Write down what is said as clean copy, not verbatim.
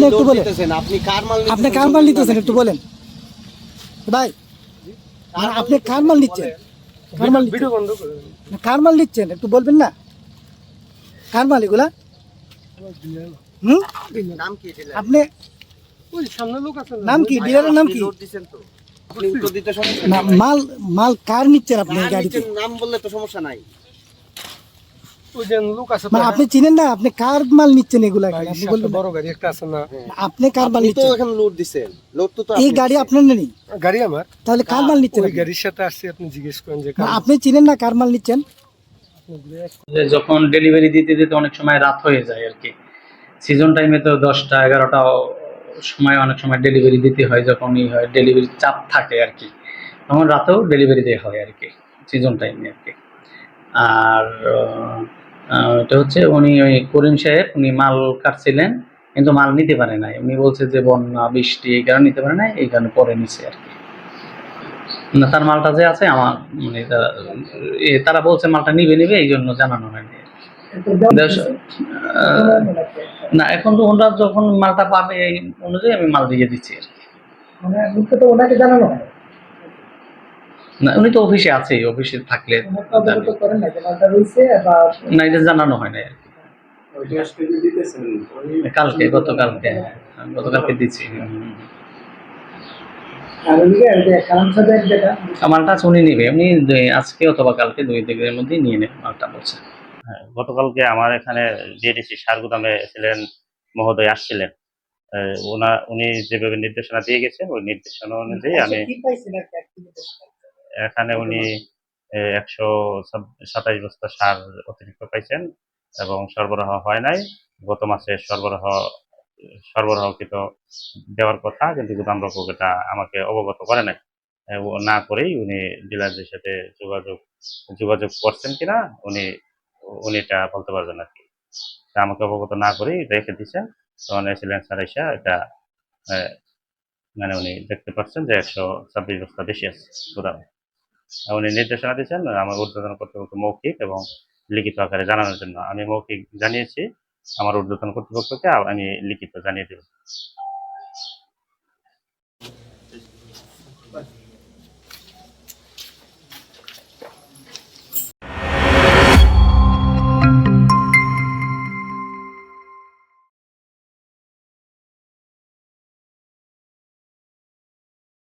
একটু বলেন, আপনি কার মাল নিতেছেন একটু বলেন ভাই। আপনি কার মাল নিচ্ছেন? কার মাল নিচ্ছেন একটু বলবেন না? কার মাল এগুলা? আপনি নাম কি? ডিলারের নাম কি? মাল মাল কার নিচ্ছেন আপনি গাড়িতে? নাম বললে তো সমস্যা নাই। আপনি চিনেন না আপনি কার মাল নিচ্ছেন এগুলা? আপনি বলবেন বড় গাড়ি একটা আছে না, আপনি কার মাল আপনি তো নিচ্ছেন? এখন লোড দিছেন, লোড তো এই গাড়ি আপনার নেই, গাড়ি আমার। তাহলে কার মাল নিচ্ছেন? ওই গাড়ির সাথে আসছে, আপনি জিজ্ঞেস করেন যে আপনি চিনেন না কার মাল নিচ্ছেন? যখন ডেলিভারি দিতে দিতে অনেক সময় রাত হয়ে যায় আর কি। সিজন টাইমে তো 10টা 11টা সময় অনেক সময় ডেলিভারি দিতে হয়, যখন ই হয় ডেলিভারি চাপ থাকে আর কি, তখন রাতেও ডেলিভারি দেওয়া হয় আর কি, সিজন টাইমে আর কি। আর এটা হচ্ছে উনি ওই করিম সাহেব, উনি মাল কাটছিলেন কিন্তু মাল নিতে পারে নাই। উনি বলছে যে বন্যা বৃষ্টি এই কারণে নিতে পারে নাই, এই কারণে পরে নিছে আর কি। না, তার মালটা যে আছে আমার মানে তারা বলছে মালটা নিবে এই জন্য জানানো হয়নি। না, এখন তো ওনারা যখন মালটা পাবে এই অনুযায়ী আমি মাল দিয়ে দিচ্ছি আর কি। ওনাকে জানানো হয় না, উনি তো অফিসে আছে, অফিসে থাকলে না, এটা জানানো হয় না আর কি। কালকে গতকালকে দিচ্ছি। মালটা উনি নিবে, উনি আজকে অথবা কালকে 2 দিনের মধ্যেই নিয়ে নেবে মালটা বলছে। হ্যাঁ, গতকালকে আমার এখানে ডিএডিসি সার গুদামে ছিলেন মহোদয়, আসছিলেন। উনি যেভাবে নির্দেশনা দিয়ে গেছেন ওই নির্দেশনা অনুযায়ী আমি এখানে উনি 127 বস্তা সার অতিরিক্ত পাইছেন এবং সরবরাহ হয় নাই। গত মাসে সরবরাহকৃত দেওয়ার কথা, কিন্তু গুদাম রক্ষক এটা আমাকে অবগত করে নাই। না করেই উনি ডিলারদের সাথে যোগাযোগ করছেন কিনা উনি এটা বলতে পারবেন আর কি। আমাকে অবগত না করেই রেখে দিচ্ছেন। তখন এসিলেন স্যার এসে এটা মানে উনি দেখতে পাচ্ছেন যে 126 বস্তা বেশি আছে গুদামে। উনি নির্দেশনা দিচ্ছেন আমার ঊর্ধ্বতন কর্তৃপক্ষ মৌখিক এবং লিখিত আকারে জানানোর জন্য। আমি মৌখিক জানিয়েছি আমার ঊর্ধ্বতন কর্তৃপক্ষকে, আমি লিখিত জানিয়ে দেব।